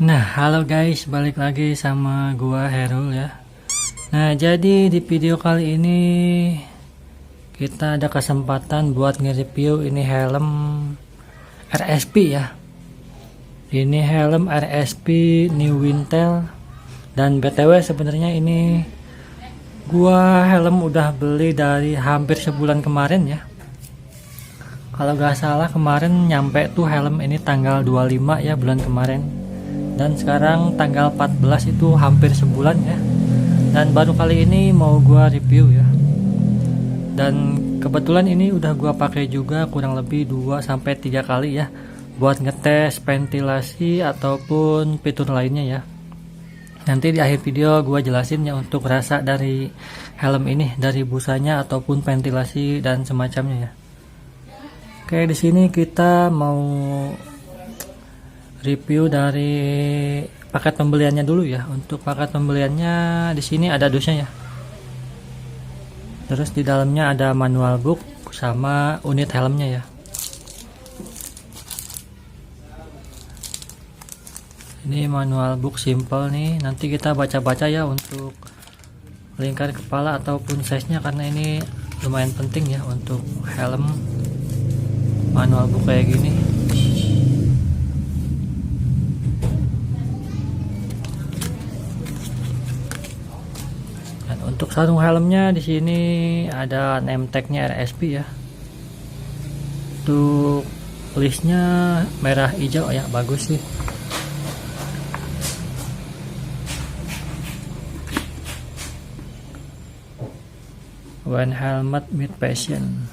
Nah, halo guys, balik lagi sama gua Herul ya. Nah, jadi di video kali ini kita ada kesempatan buat nge-review ini helm RSP ya. Ini helm RSP New Wintel, dan BTW sebenarnya ini gua helm udah beli dari hampir sebulan kemarin ya. Kalau gak salah kemarin nyampe tuh helm ini tanggal 25 ya, bulan kemarin. Dan sekarang tanggal 14 itu hampir sebulan ya. Dan baru kali ini mau gua review ya. Dan kebetulan ini udah gua pakai juga kurang lebih 2-3 kali ya, buat ngetes ventilasi ataupun fitur lainnya ya. Nanti di akhir video gua jelasin ya untuk rasa dari helm ini, dari busanya ataupun ventilasi dan semacamnya ya. Oke, di sini kita mau review dari paket pembeliannya dulu ya. Untuk paket pembeliannya di sini ada dusnya ya. Terus di dalamnya ada manual book sama unit helmnya ya. Ini manual book simple nih. Nanti kita baca-baca ya untuk lingkar kepala ataupun size-nya, karena ini lumayan penting ya untuk helm manual book kayak gini. Untuk sarung helmnya di sini ada name tag-nya RSP ya. Untuk listnya merah hijau ya, bagus sih. When helmet with passion.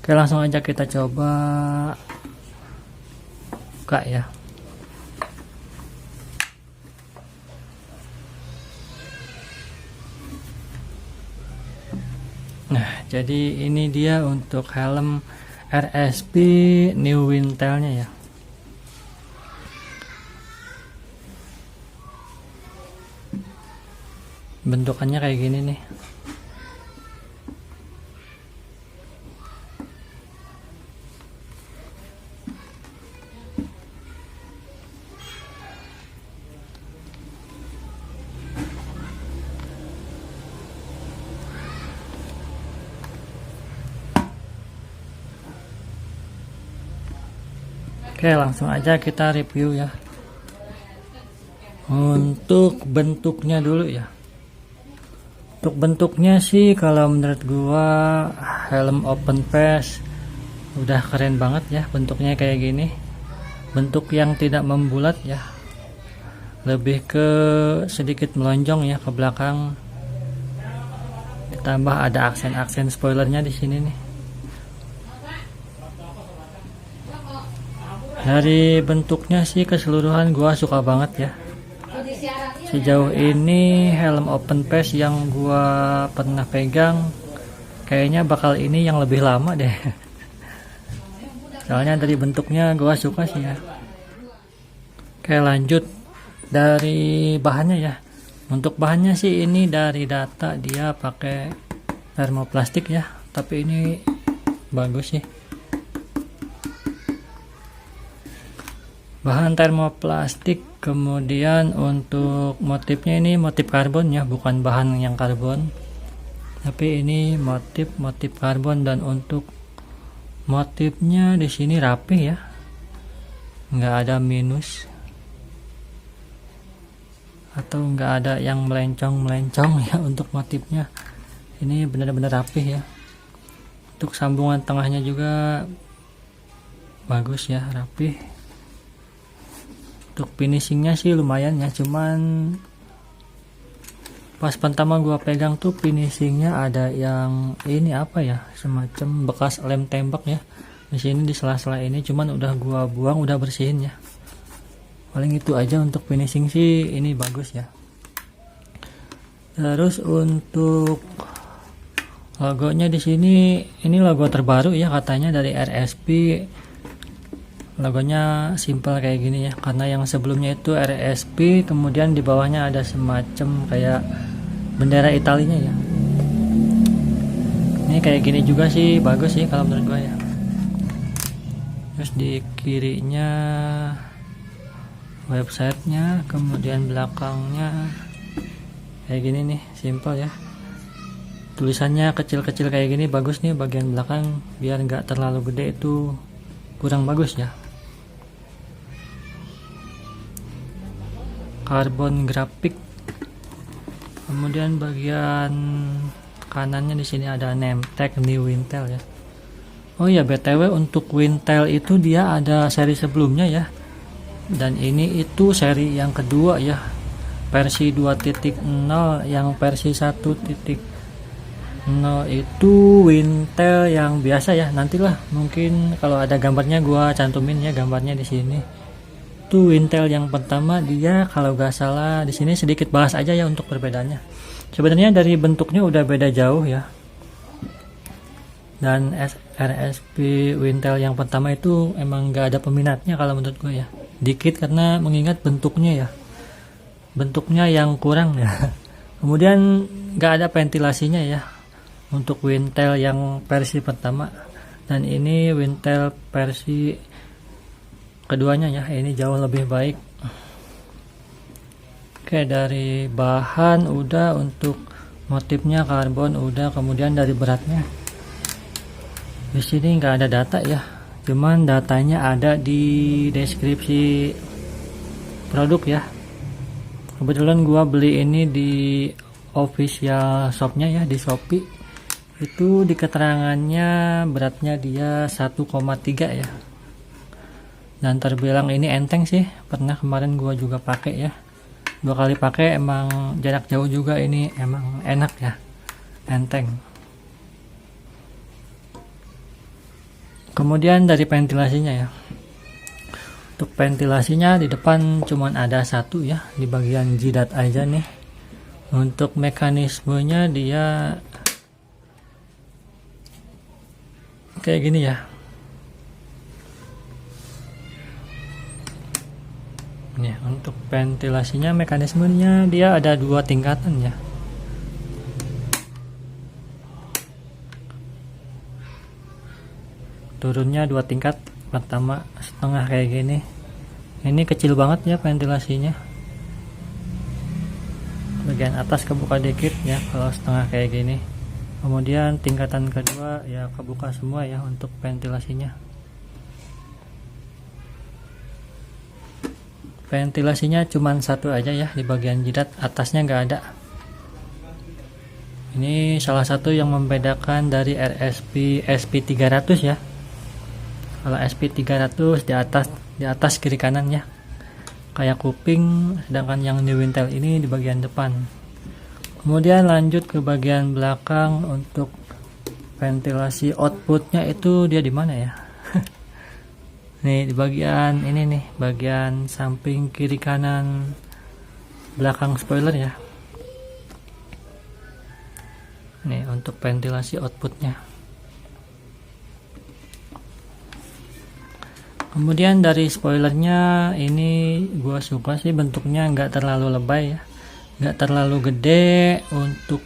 Oke, langsung aja kita coba buka ya. Nah, jadi ini dia untuk helm RSP New Wintelnya ya. Bentukannya kayak gini nih. Oke, langsung aja kita review ya. Untuk bentuknya dulu ya. Untuk bentuknya sih kalau menurut gua helm open face udah keren banget ya, bentuknya kayak gini. Bentuk yang tidak membulat ya. Lebih ke sedikit melonjong ya ke belakang. Ditambah ada aksen-aksen spoilernya di sini nih. Dari bentuknya sih keseluruhan gua suka banget ya. Sejauh ini helm open face yang gua pernah pegang kayaknya bakal ini yang lebih lama deh. Soalnya dari bentuknya gua suka sih ya. Oke, lanjut dari bahannya ya. Untuk bahannya sih ini dari data dia pakai termoplastik ya, tapi ini bagus sih. Bahan termoplastik, kemudian untuk motifnya ini motif karbon ya, bukan bahan yang karbon, tapi ini motif karbon. Dan untuk motifnya di sini rapi ya, nggak ada minus atau nggak ada yang melencong ya. Untuk motifnya ini benar-benar rapi ya. Untuk sambungan tengahnya juga bagus ya, rapi. Untuk finishingnya sih lumayan ya, cuman pas pertama gua pegang tuh finishingnya ada yang ini apa ya, semacam bekas lem tembak ya di sini di sela-sela ini, cuman udah gua buang, udah bersihin ya. Paling itu aja untuk finishing sih, ini bagus ya. Terus untuk logonya di sini, ini logo terbaru ya katanya dari RSP. Logonya simple kayak gini ya, karena yang sebelumnya itu RSP, kemudian di bawahnya ada semacam kayak bendera Italinya ya. Ini kayak gini juga sih, bagus sih kalau menurut gue ya. Terus di kirinya websitenya, kemudian belakangnya kayak gini nih, simple ya. Tulisannya kecil-kecil kayak gini bagus nih bagian belakang, biar nggak terlalu gede itu kurang bagus ya. Carbon grafik. Kemudian bagian kanannya di sini ada name tag new Wintel ya. Oh ya, BTW untuk Wintel itu dia ada seri sebelumnya ya. Dan ini itu seri yang kedua ya. Versi 2.0, yang versi 1.0 itu Wintel yang biasa ya. Nantilah mungkin kalau ada gambarnya gua cantumin ya gambarnya di sini. Itu Wintel yang pertama, dia kalau gak salah di sini sedikit bahas aja ya untuk perbedaannya. Sebenarnya dari bentuknya udah beda jauh ya. Dan RSP Wintel yang pertama itu emang gak ada peminatnya kalau menurut gue ya. Dikit karena mengingat bentuknya ya. Bentuknya yang kurang ya. Kemudian gak ada ventilasinya ya untuk Wintel yang versi pertama. Dan ini Wintel versi keduanya ya, ini jauh lebih baik. Oke, dari bahan udah, untuk motifnya karbon udah, kemudian dari beratnya di sini nggak ada data ya, cuman datanya ada di deskripsi produk ya. Kebetulan gua beli ini di official shopnya ya, di Shopee. Itu di keterangannya beratnya dia 1,3 ya, dan terbilang ini enteng sih. Pernah kemarin gua juga pakai ya, 2 kali pakai, emang jarak jauh juga, ini emang enak ya, enteng. Kemudian dari ventilasinya ya, untuk ventilasinya di depan cuman ada satu ya, di bagian jidat aja nih. Untuk mekanismenya dia kayak gini ya. Nih, untuk ventilasinya mekanismenya dia ada 2 tingkatan ya. Turunnya 2 tingkat. Pertama setengah kayak gini. Ini kecil banget ya ventilasinya. Bagian atas kebuka dikit ya kalau setengah kayak gini. Kemudian tingkatan kedua ya kebuka semua ya untuk ventilasinya. Ventilasinya cuma satu aja ya di bagian jidat, atasnya nggak ada. Ini salah satu yang membedakan dari RSP SP300 ya. Kalau SP300 di atas kiri kanan ya, kayak kuping, sedangkan yang di Wintel ini di bagian depan. Kemudian lanjut ke bagian belakang. Untuk ventilasi outputnya itu dia di mana ya? Nih di bagian ini nih, bagian samping kiri kanan belakang spoiler ya. Nih untuk ventilasi outputnya. Kemudian dari spoilernya ini gua suka sih bentuknya, nggak terlalu lebay ya, nggak terlalu gede. Untuk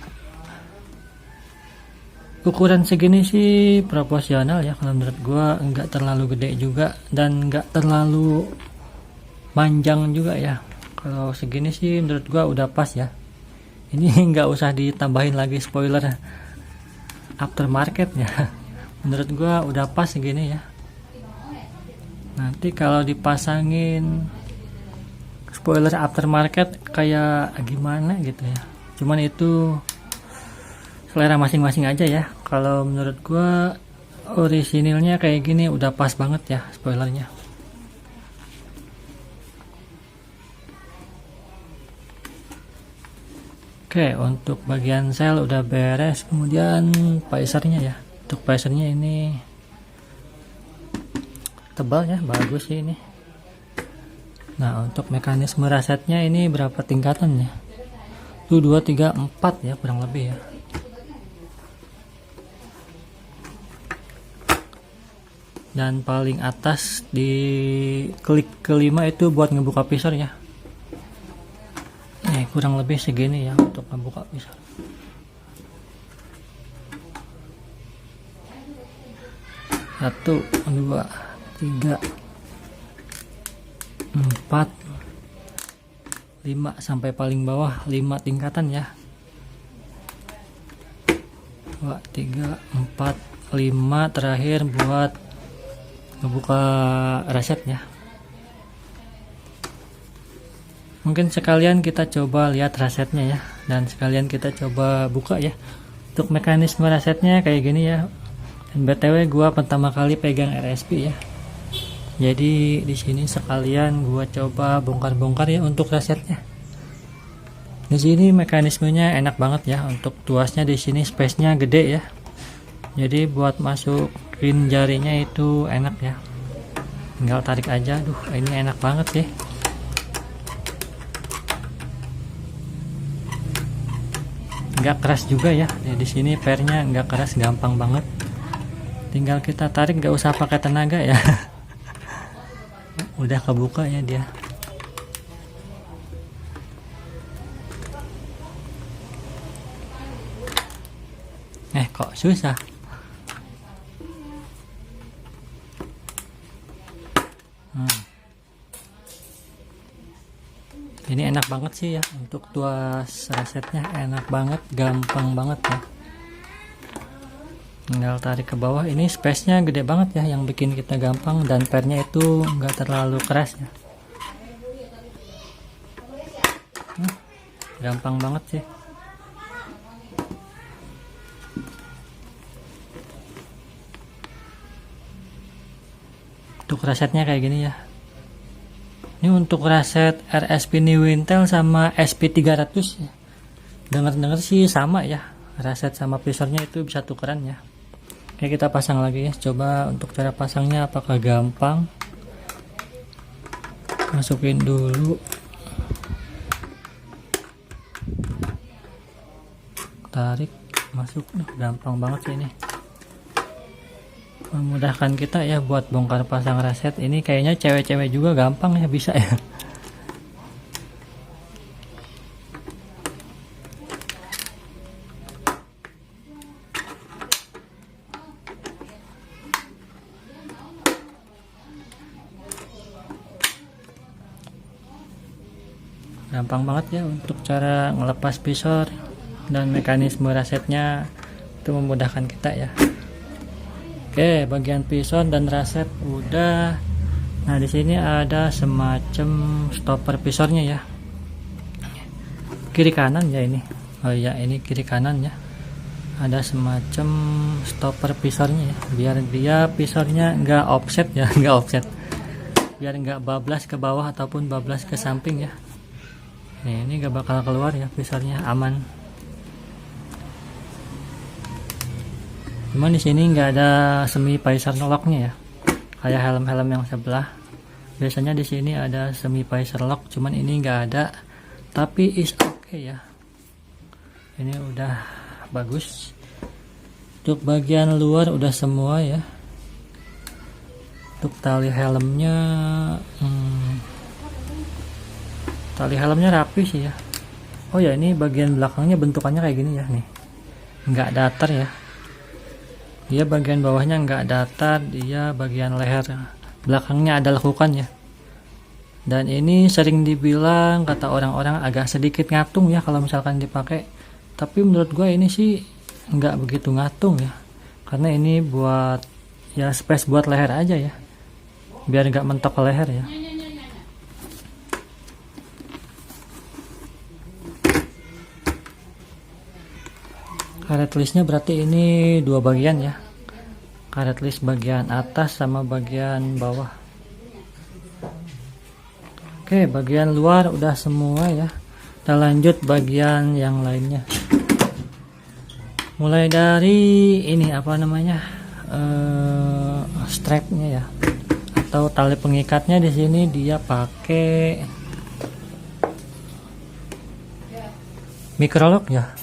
ukuran segini sih proporsional ya kalau menurut gua, nggak terlalu gede juga dan nggak terlalu panjang juga ya. Kalau segini sih menurut gua udah pas ya. Ini nggak usah ditambahin lagi spoiler aftermarket ya. Menurut gua udah pas segini ya. Nanti kalau dipasangin spoiler aftermarket kayak gimana gitu ya, cuman itu selera masing-masing aja ya. Kalau menurut gua orisinilnya kayak gini udah pas banget ya spoilernya. Oke, untuk bagian sel udah beres. Kemudian phasernya ya, untuk phasernya ini tebal ya, bagus sih ini. Nah untuk mekanisme resetnya ini berapa tingkatan ya? Itu 2, 3, 4 ya kurang lebih ya. Dan paling atas di klik kelima itu buat ngebuka visor ya. Nih kurang lebih segini ya untuk ngebuka visor. Satu, 2, 3, 4, 5 sampai paling bawah 5 tingkatan ya. 2, 3, 4, 5 terakhir buat ngebuka resetnya. Mungkin sekalian kita coba lihat resetnya ya, dan sekalian kita coba buka ya. Untuk mekanisme resetnya kayak gini ya. Dan BTW gua pertama kali pegang RSP ya. Jadi di sini sekalian gua coba bongkar-bongkar ya untuk resetnya. Di sini mekanismenya enak banget ya, untuk tuasnya di sini space-nya gede ya. Jadi buat masukin jarinya itu enak ya. Tinggal tarik aja. Duh, ini enak banget ya. Nggak keras juga ya. Di sini pernya nggak keras, gampang banget. Tinggal kita tarik, nggak usah pakai tenaga ya. Udah kebuka ya dia. Kok susah. Ini enak banget sih ya, untuk tuas resetnya enak banget, gampang banget ya. Tinggal tarik ke bawah. Ini space-nya gede banget ya, yang bikin kita gampang, dan pernya itu nggak terlalu keras ya. Gampang banget sih. Untuk resetnya kayak gini ya. Ini untuk reset RSP Newintel sama SP300 ya. Dengar-dengar sih sama ya, reset sama visornya itu bisa tukeran ya. Oke, kita pasang lagi ya. Coba untuk cara pasangnya apakah gampang. Masukin dulu. Tarik, masuk. Gampang banget sih ini. Memudahkan kita ya buat bongkar pasang reset. Ini kayaknya cewek-cewek juga gampang ya, bisa ya. Gampang banget ya untuk cara ngelepas visor, dan mekanisme resetnya itu memudahkan kita ya. Oke, bagian visor dan reset udah. Nah, di sini ada semacam stopper visornya ya. Kiri kanan ya ini. Oh iya, ini kiri kanan ya. Ada semacam stopper visornya ya, biar dia visornya nggak offset ya, nggak offset. Biar nggak bablas ke bawah ataupun bablas ke samping ya. Ini nggak bakal keluar ya, visornya aman. Cuman di sini nggak ada semi visor locknya ya, kayak helm-helm yang sebelah. Biasanya di sini ada semi visor lock, cuman ini nggak ada. Tapi is okay ya. Ini udah bagus. Untuk bagian luar udah semua ya. Untuk tali helmnya, tali helmnya rapi sih ya. Oh ya, ini bagian belakangnya bentukannya kayak gini ya nih, nggak datar ya. Dia bagian bawahnya nggak datar, dia bagian leher belakangnya ada lekukan ya. Dan ini sering dibilang kata orang-orang agak sedikit ngatung ya kalau misalkan dipakai. Tapi menurut gue ini sih nggak begitu ngatung ya, karena ini buat ya space buat leher aja ya, biar nggak mentok ke leher ya. Karet listnya berarti ini dua bagian ya, karet list bagian atas sama bagian bawah. Oke, bagian luar udah semua ya. Kita lanjut bagian yang lainnya. Mulai dari ini apa namanya, strapnya ya, atau tali pengikatnya. Di sini dia pakai microlock ya.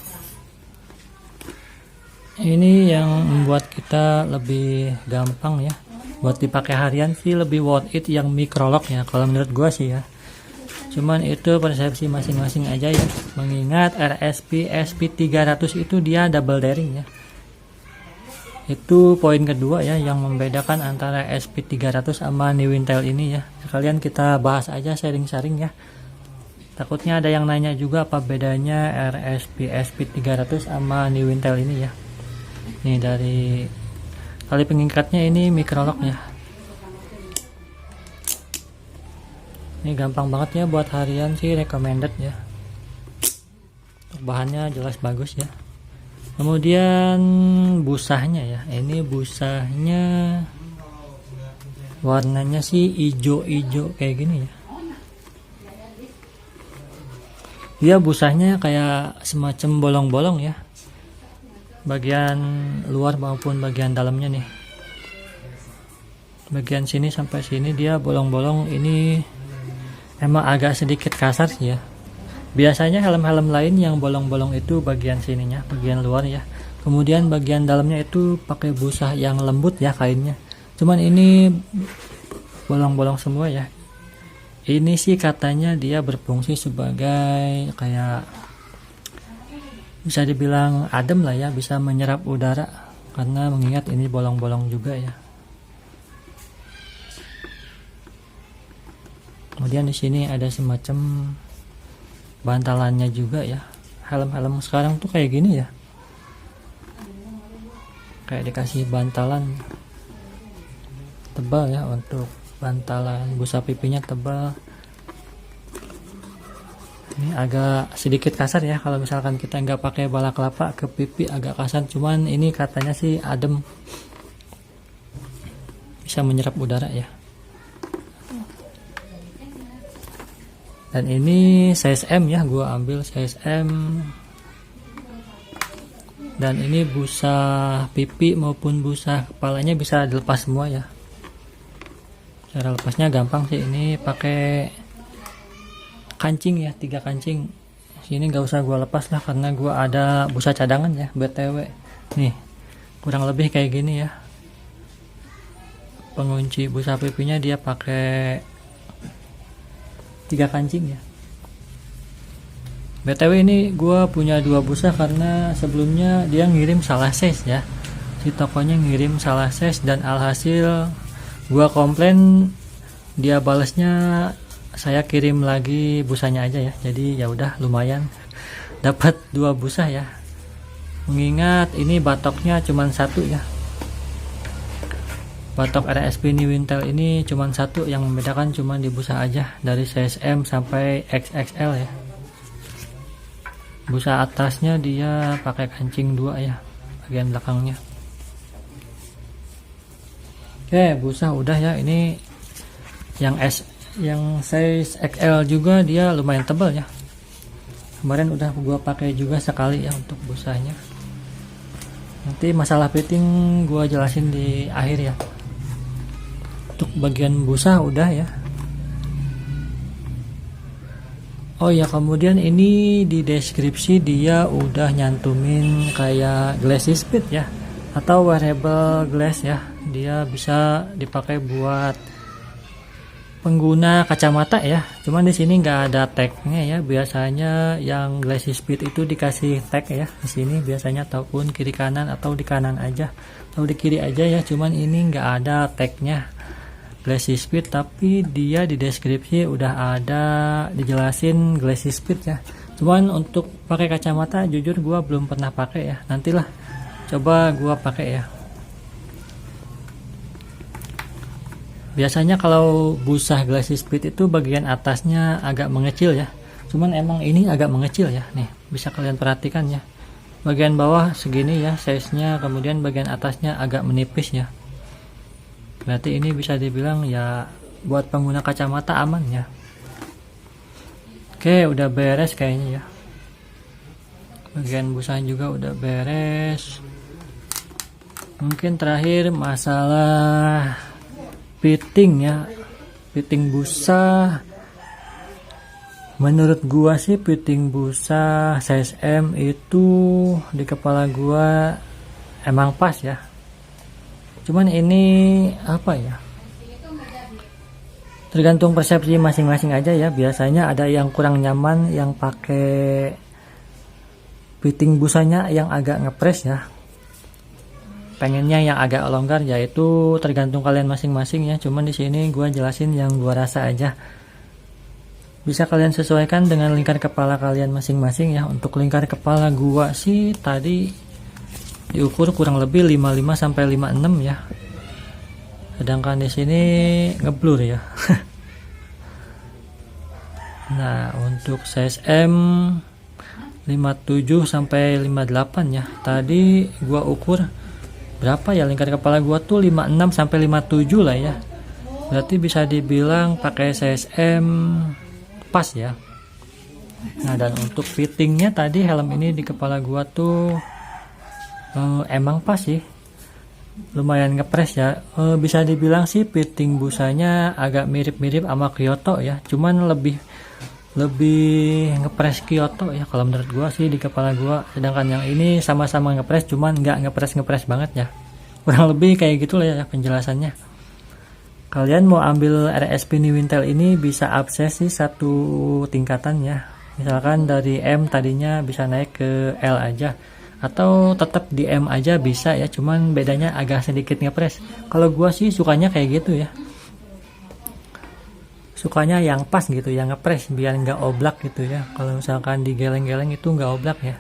Ini yang membuat kita lebih gampang ya, buat dipakai harian sih lebih worth it yang microlock ya, kalau menurut gua sih ya. Cuman itu persepsi masing-masing aja ya, mengingat RSP SP300 itu dia double daring ya. Itu poin kedua ya yang membedakan antara SP300 sama Newintel ini ya. Sekalian kita bahas aja, sharing-sharing ya. Takutnya ada yang nanya juga apa bedanya RSP SP300 sama New Intel ini ya. Nih dari tali pengikatnya ini microlock ya. Ini gampang banget ya buat harian sih, recommended ya. Bahannya jelas bagus ya. Kemudian busanya ya, ini busanya warnanya sih hijau-hijau kayak gini ya. Dia busanya kayak semacam bolong-bolong ya, bagian luar maupun bagian dalamnya nih. Bagian sini sampai sini dia bolong-bolong, ini emang agak sedikit kasar sih ya. Biasanya helm-helm lain yang bolong-bolong itu bagian sininya, bagian luar ya. Kemudian bagian dalamnya itu pakai busa yang lembut ya kainnya. Cuman ini bolong-bolong semua ya. Ini sih katanya dia berfungsi sebagai kayak bisa dibilang adem lah ya, bisa menyerap udara karena mengingat ini bolong-bolong juga ya. Kemudian di sini ada semacam bantalannya juga ya. Helm-helm sekarang tuh kayak gini ya. Kayak dikasih bantalan tebal ya, untuk bantalan busa pipinya tebal. Ini agak sedikit kasar ya kalau misalkan kita nggak pakai balaklava, ke pipi agak kasar. Cuman ini katanya sih adem, bisa menyerap udara ya. Dan ini size M ya, gua ambil size M. Dan ini busa pipi maupun busa kepalanya bisa dilepas semua ya. Cara lepasnya gampang sih, ini pakai kancing ya, 3 kancing. Sini nggak usah gua lepas lah karena gua ada busa cadangan ya, BTW. Nih, kurang lebih kayak gini ya. Pengunci busa pipinya dia pakai 3 kancing ya. BTW ini gua punya 2 busa karena sebelumnya dia ngirim salah size ya. Si tokonya ngirim salah size dan alhasil gua komplain, dia balasnya saya kirim lagi busanya aja ya. Jadi ya udah lumayan dapat 2 busa ya. Mengingat ini batoknya cuman 1 ya. Batok RSP New Intel ini cuman 1, yang membedakan cuman di busa aja dari size M sampai XXL ya. Busa atasnya dia pakai kancing 2 ya, bagian belakangnya. Oke, busa udah ya. Ini yang yang size XL juga dia lumayan tebal ya. Kemarin udah gua pakai juga sekali ya untuk busanya. Nanti masalah fitting gua jelasin di akhir ya. Untuk bagian busa udah ya. Oh ya, kemudian ini di deskripsi dia udah nyantumin kayak glass speed ya, atau wearable glass ya. Dia bisa dipakai buat pengguna kacamata ya. Cuman di sini nggak ada tagnya ya. Biasanya yang glass speed itu dikasih tag ya di sini biasanya, ataupun kiri kanan atau di kanan aja atau di kiri aja ya. Cuman ini nggak ada tagnya glass speed, tapi dia di deskripsi udah ada dijelasin glass speed ya. Cuman untuk pakai kacamata jujur gua belum pernah pakai ya. Nantilah coba gua pakai ya. Biasanya kalau busa glass speed itu bagian atasnya agak mengecil ya. Cuman emang ini agak mengecil ya. Nih, bisa kalian perhatikan ya. Bagian bawah segini ya size-nya, kemudian bagian atasnya agak menipis ya. Berarti ini bisa dibilang ya buat pengguna kacamata aman ya. Oke, udah beres kayaknya ya. Bagian busa juga udah beres. Mungkin terakhir masalah fitting ya. Fitting busa. Menurut gua sih fitting busa size M itu di kepala gua emang pas ya. Cuman ini apa ya, tergantung persepsi masing-masing aja ya. Biasanya ada yang kurang nyaman yang pakai fitting busanya yang agak ngepres ya, pengennya yang agak longgar, yaitu tergantung kalian masing-masing ya. Cuman di sini gua jelasin yang gua rasa aja. Bisa kalian sesuaikan dengan lingkar kepala kalian masing-masing ya. Untuk lingkar kepala gua sih tadi diukur kurang lebih 55 sampai 56 ya. Sedangkan di sini ngeblur ya. Nah, untuk size M 57 sampai 58 ya. Tadi gua ukur berapa ya, lingkar kepala gua tuh 56 sampai 57 lah ya. Berarti bisa dibilang pakai size M pas ya. Nah, dan untuk fittingnya tadi helm ini di kepala gua tuh emang pas sih, lumayan ngepres ya. Bisa dibilang sih fitting busanya agak mirip-mirip sama Kyoto ya, cuman lebih ngepres Kyoto ya kalau menurut gua sih di kepala gua. Sedangkan yang ini sama-sama ngepres, cuman nggak ngepres banget ya. Kurang lebih kayak gitulah ya penjelasannya. Kalian mau ambil RSP Newintel ini bisa akses sih satu tingkatan ya. Misalkan dari M tadinya bisa naik ke L aja, atau tetap di M aja bisa ya, cuman bedanya agak sedikit ngepres. Kalau gua sih sukanya kayak gitu ya, sukanya yang pas gitu, yang ngepres biar nggak oblak gitu ya. Kalau misalkan digeleng-geleng itu nggak oblak ya,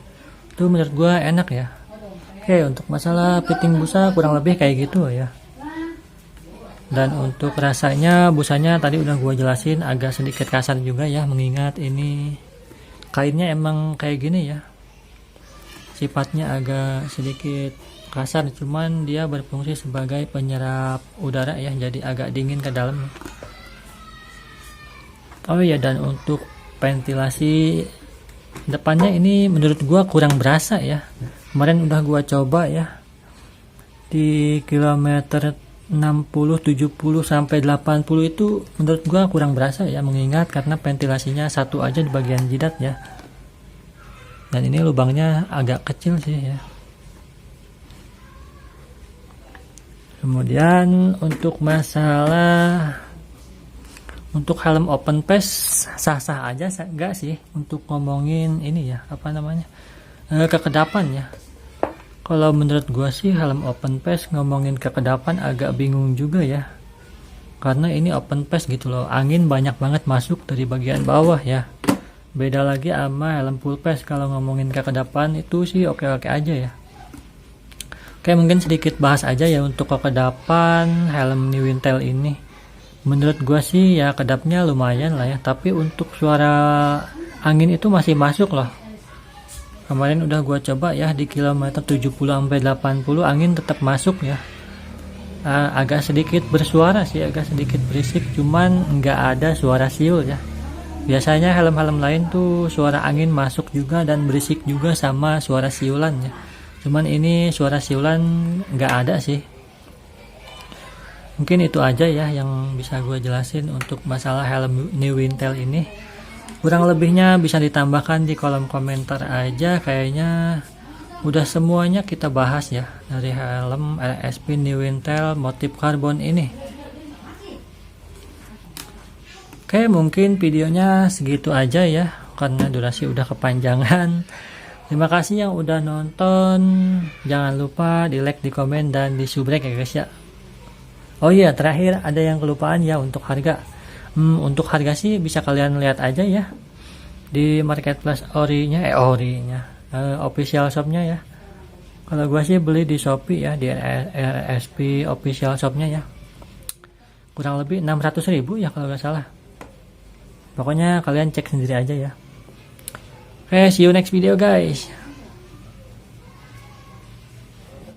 itu menurut gua enak ya. Oke, untuk masalah fitting busa kurang lebih kayak gitu ya. Dan untuk rasanya busanya tadi udah gua jelasin, agak sedikit kasar juga ya, mengingat ini kainnya emang kayak gini ya, sifatnya agak sedikit kasar, cuman dia berfungsi sebagai penyerap udara ya, jadi agak dingin ke dalam. Oh ya, dan untuk ventilasi depannya ini menurut gua kurang berasa ya. Kemarin udah gua coba ya di kilometer 60, 70 sampai 80 itu menurut gua kurang berasa ya, mengingat karena ventilasinya satu aja di bagian jidat ya. Dan ini lubangnya agak kecil sih ya. Kemudian untuk masalah untuk helm open face sah-sah aja enggak sih untuk ngomongin ini ya, apa namanya, kekedapan ya. Kalau menurut gua sih helm open face ngomongin kekedapan agak bingung juga ya, karena ini open face gitu loh, angin banyak banget masuk dari bagian bawah ya. Beda lagi sama helm full face, kalau ngomongin kekedapan itu sih oke-oke aja ya. Oke, mungkin sedikit bahas aja ya untuk kekedapan helm Newintel ini. Menurut gua sih ya kedapnya lumayan lah ya, tapi untuk suara angin itu masih masuk loh. Kemarin udah gua coba ya di kilometer 70 sampai 80 angin tetap masuk ya. Agak sedikit bersuara sih, agak sedikit berisik, cuman nggak ada suara siul ya. Biasanya helm-helm lain tuh suara angin masuk juga dan berisik juga sama suara siulan ya. Cuman ini suara siulan nggak ada sih. Mungkin itu aja ya yang bisa gue jelasin untuk masalah helm Newintel ini. Kurang lebihnya bisa ditambahkan di kolom komentar aja. Kayaknya udah semuanya kita bahas ya dari helm RSP Newintel motif karbon ini. Oke, mungkin videonya segitu aja ya, karena durasi udah kepanjangan. Terima kasih yang udah nonton. Jangan lupa di like, di komen, dan di subscribe ya guys ya. Oh iya, terakhir ada yang kelupaan ya untuk harga. Untuk harga sih bisa kalian lihat aja ya di marketplace orinya, official shopnya ya. Kalau gua sih beli di Shopee ya, di RSP official shopnya ya. Kurang lebih 600.000 ya kalau nggak salah. Pokoknya kalian cek sendiri aja ya. Oke, see you next video guys.